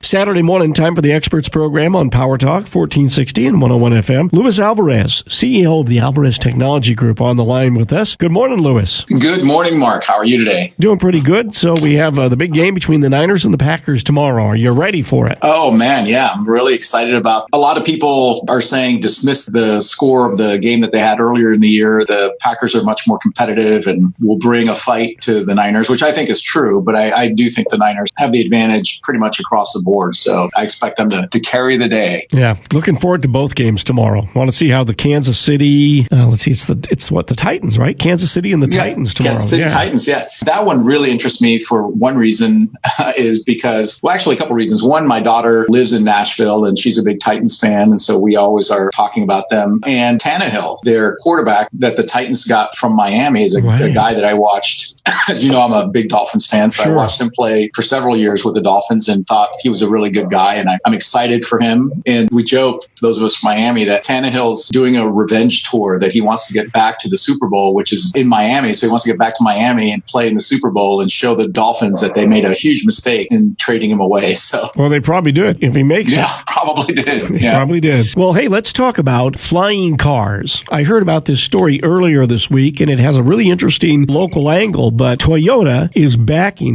Saturday morning, time for the Experts program on Power Talk, 1460 and 101 FM. Luis Alvarez, CEO of the Alvarez Technology Group, on the line with us. Good morning, Luis. Good morning, Mark. How are you today? Doing pretty good. So we have the big game between the Niners and the Packers tomorrow. Are you ready for it? Oh, man, yeah. I'm really excited about it. A lot of people are saying dismiss the score of the game that they had earlier in the year. The Packers are much more competitive and will bring a fight to the Niners, which I think is true. But I do think the Niners have the advantage pretty much across the board. So I expect them to carry the day. Yeah, looking forward to both games tomorrow. Want to see how the Kansas City, the Titans, right? Kansas City and the Titans tomorrow. Kansas City Titans, yeah. That one really interests me for one reason is because, well, actually a couple reasons. One, my daughter lives in Nashville and she's a big Titans fan. And so we always are talking about them. And Tannehill, their quarterback that the Titans got from Miami, is a guy that I watched. As you know, I'm a big Dolphins fan. So I watched him play for several years with the Dolphins and thought he was a really good guy, and I'm excited for him. And we joke, those of us from Miami, that Tannehill's doing a revenge tour, that he wants to get back to the Super Bowl, which is in Miami. So he wants to get back to Miami and play in the Super Bowl and show the Dolphins that they made a huge mistake in trading him away. So, well, they probably did if he makes it. Yeah, probably did. They probably did. Well, hey, let's talk about flying cars. I heard about this story earlier this week, and it has a really interesting local angle, but Toyota is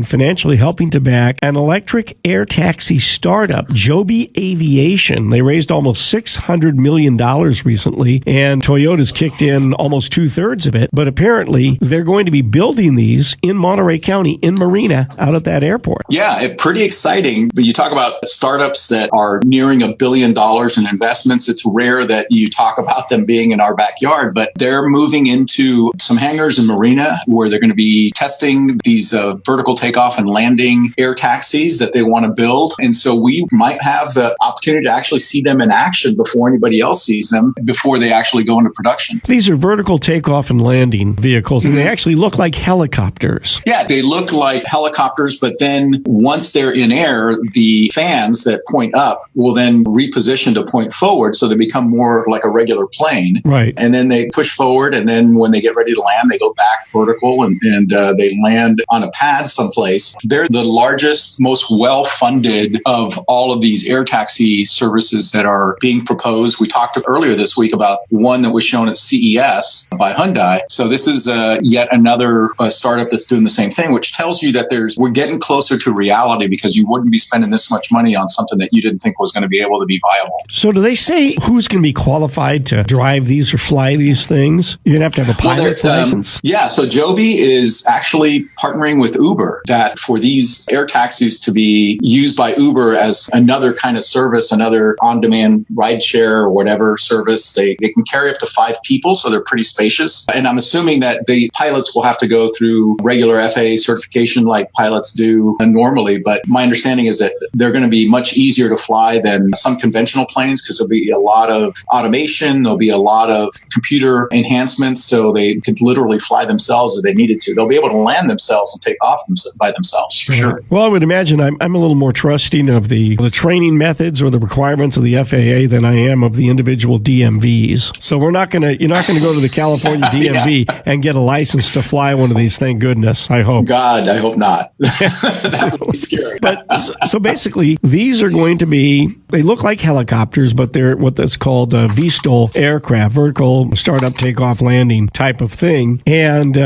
financially helping to back an electric air taxi startup, Joby Aviation. They raised almost $600 million recently, and Toyota's kicked in almost 2/3 of it. But apparently, they're going to be building these in Monterey County, in Marina, out at that airport. Yeah, pretty exciting. But you talk about startups that are nearing $1 billion in investments. It's rare that you talk about them being in our backyard, but they're moving into some hangars in Marina where they're going to be testing these vertical takeoff and landing air taxis that they want to build. And so we might have the opportunity to actually see them in action before anybody else sees them, before they actually go into production. These are vertical takeoff and landing vehicles, and they actually look like helicopters. Yeah, they look like helicopters, but then once they're in air, the fans that point up will then reposition to point forward, so they become more like a regular plane. Right. And then they push forward, and then when they get ready to land, they go back vertical, and they land on a pad someplace. They're the largest, most well-funded of all of these air taxi services that are being proposed. We talked earlier this week about one that was shown at CES by Hyundai. So this is yet another startup that's doing the same thing, which tells you that we're getting closer to reality, because you wouldn't be spending this much money on something that you didn't think was going to be able to be viable. So do they say who's going to be qualified to drive these or fly these things? You're going to have a pilot's license? Yeah, so Joby is actually partnering with Uber, that for these air taxis to be used by Uber as another kind of service, another on-demand rideshare or whatever service, they can carry up to 5 people, so they're pretty spacious. And I'm assuming that the pilots will have to go through regular FAA certification like pilots do normally, but my understanding is that they're going to be much easier to fly than some conventional planes, because there'll be a lot of automation, there'll be a lot of computer enhancements, so they could literally fly themselves if they needed to. They'll be able to land themselves and take off by themselves, for sure. Well, I would imagine I'm a little more trusting of the training methods or the requirements of the FAA than I am of the individual DMVs. So you're not going to go to the California DMV and get a license to fly one of these. Thank goodness. I hope. God, I hope not. That would be scary. But so basically, these are going to be, they look like helicopters, but they're what that's called VSTOL aircraft, vertical startup takeoff landing type of thing. And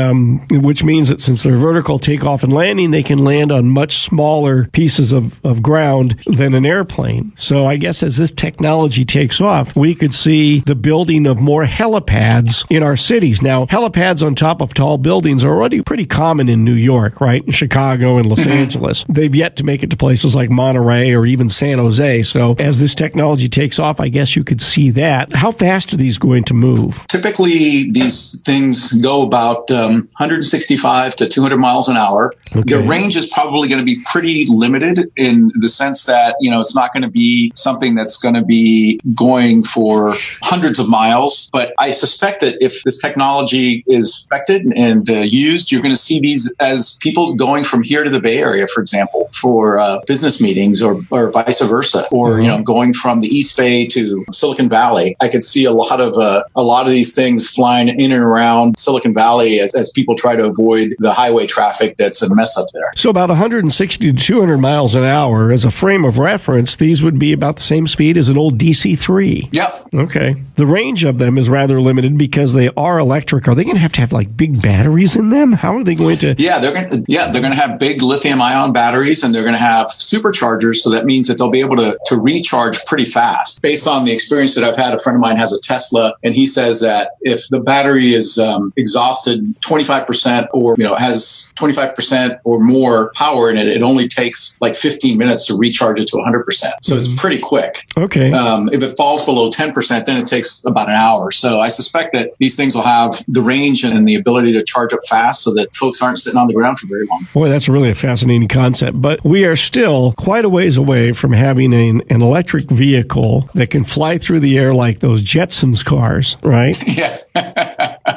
which means that since they're vertical takeoff and landing, they can land on much smaller pieces of ground than an airplane. So I guess as this technology takes off, we could see the building of more helipads in our cities. Now, helipads on top of tall buildings are already pretty common in New York, right? In Chicago and Los Angeles. They've yet to make it to places like Monterey or even San Jose. So as this technology takes off, I guess you could see that. How fast are these going to move? Typically, these things go about 165 to 200 miles an hour. Okay. The range is probably going to be pretty limited in the sense that, it's not going to be something that's going to be going for hundreds of miles. But I suspect that if this technology is expected and used, you're going to see these as people going from here to the Bay Area, for example, for business meetings or vice versa, or going from the East Bay to Silicon Valley. I could see a lot of these things flying in and around Silicon Valley as people try to avoid avoid the highway traffic that's a mess up there. So about 160 to 200 miles an hour. As a frame of reference, these would be about the same speed as an old DC-3. Yep. Okay. The range of them is rather limited because they are electric. Are they going to have like big batteries in them? How are they going to? Yeah, they're going to have big lithium-ion batteries, and they're going to have superchargers. So that means that they'll be able to recharge pretty fast. Based on the experience that I've had, a friend of mine has a Tesla, and he says that if the battery is exhausted 25% or has 25% or more power in it, it only takes like 15 minutes to recharge it to 100%. So it's pretty quick. Okay. If it falls below 10%, then it takes about an hour. So I suspect that these things will have the range and the ability to charge up fast so that folks aren't sitting on the ground for very long. Boy, that's really a fascinating concept. But we are still quite a ways away from having an electric vehicle that can fly through the air like those Jetsons cars, right? Yeah.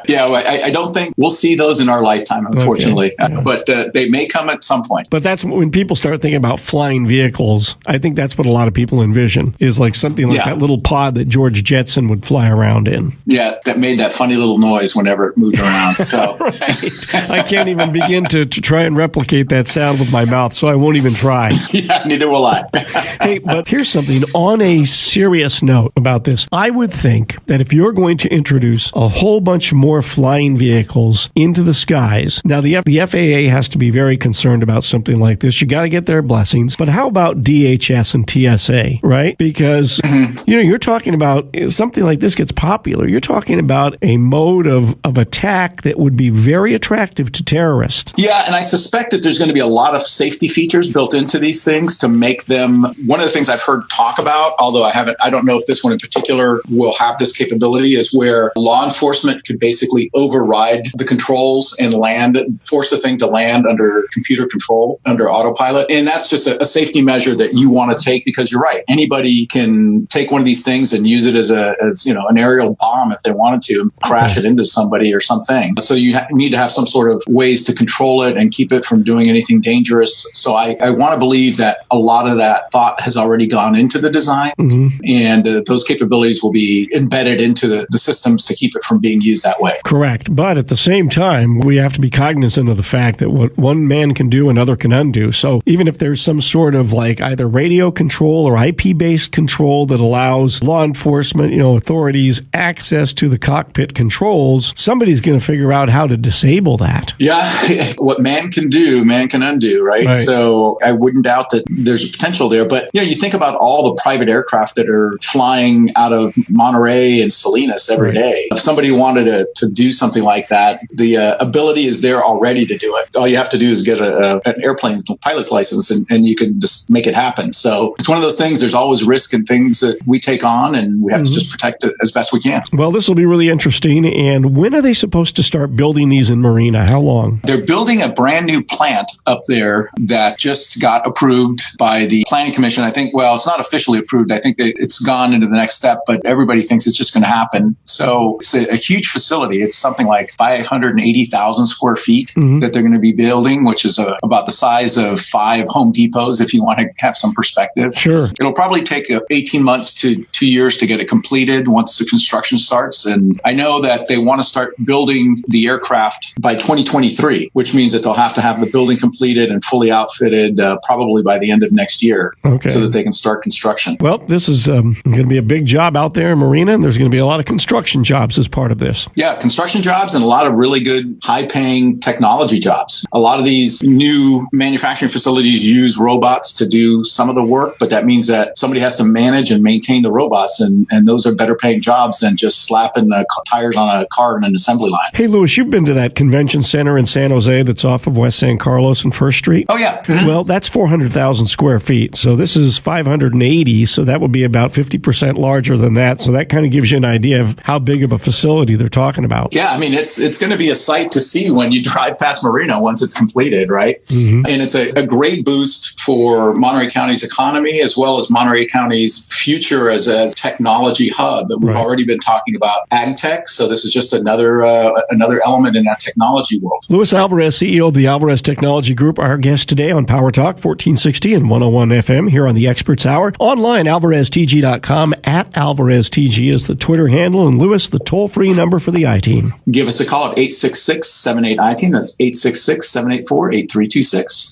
Yeah, well, I don't think we'll see those in our lifetime, unfortunately. Okay, yeah. But they may come at some point. But that's when people start thinking about flying vehicles. I think that's what a lot of people envision, is like something like that little pod that George Jetson would fly around in. Yeah, that made that funny little noise whenever it moved around. So right. I can't even begin to try and replicate that sound with my mouth, so I won't even try. Yeah, neither will I. Hey, but here's something on a serious note about this. I would think that if you're going to introduce a whole bunch more flying vehicles into the skies, now the FAA has to be very concerned about something like this. You got to get their blessings. But how about DHS and TSA, right? Because, you're talking about something like this gets popular. You're talking about a mode of attack that would be very attractive to terrorists. Yeah, and I suspect that there's going to be a lot of safety features built into these things to make them. One of the things I've heard talk about, although I don't know if this one in particular will have this capability, is where law enforcement could basically override the controls and force the thing to land under computer control, under autopilot. And that's just a safety measure that you want to take, because you're right. Anybody can take one of these things and use it as an aerial bomb if they wanted to, and crash it into somebody or something. So you need to have some sort of ways to control it and keep it from doing anything dangerous. So I want to believe that a lot of that thought has already gone into the design, and those capabilities will be embedded into the systems to keep it from being used that way. Correct. But at the same time, we have to be cognizant of the fact that what one man can do, another can undo. So even if there's some sort of like either radio control or IP-based control that allows law enforcement, authorities access to the cockpit controls, somebody's going to figure out how to disable that. Yeah. What man can do, man can undo, right? So I wouldn't doubt that there's a potential there. But, you think about all the private aircraft that are flying out of Monterey and Salinas every day. If somebody wanted to do something like that, the ability is there already to do it. All you have to do is get an airplane pilot's license, and you can just make it happen. So it's one of those things. There's always risk in things that we take on, and we have to just protect it as best we can. Well, this will be really interesting. And when are they supposed to start building these in Marina? How long? They're building a brand new plant up there that just got approved by the Planning Commission. I think, well, it's not officially approved. I think that it's gone into the next step, but everybody thinks it's just going to happen. So it's a huge facility. It's something like 580,000 square feet that they're going to be building, which is about the size of 5 Home Depots, if you want to have some perspective. Sure. It'll probably take 18 months to 2 years to get it completed once the construction starts. And I know that they want to start building the aircraft by 2023, which means that they'll have to have the building completed and fully outfitted probably by the end of next year, so that they can start construction. Well, this is going to be a big job out there in Marina, and there's going to be a lot of construction jobs as part of this. Yeah, construction jobs and a lot of really good high-paying technology jobs. A lot of these new manufacturing facilities use robots to do some of the work, but that means that somebody has to manage and maintain the robots, and those are better paying jobs than just slapping tires on a car in an assembly line. Hey, Louis, you've been to that convention center in San Jose that's off of West San Carlos and First Street? Oh, yeah. Well, that's 400,000 square feet. So this is 580, so that would be about 50% larger than that. So that kind of gives you an idea of how big of a facility they're talking about. Yeah, I mean, it's going to be a sight to see when you drive past Marina once it's completed, right? And it's a great boost for Monterey County's economy, as well as Monterey County's future as a technology hub. We've already been talking about ag tech, so this is just another element in that technology world. Louis Alvarez, CEO of the Alvarez Technology Group, our guest today on Power Talk 1460 and 101 FM here on the Experts Hour. Online, alvareztg.com, @AlvarezTG is the Twitter handle, and Louis, the toll-free number for the iTeam? Give us a call at 866-78-iTeam. That's 866-784-8326.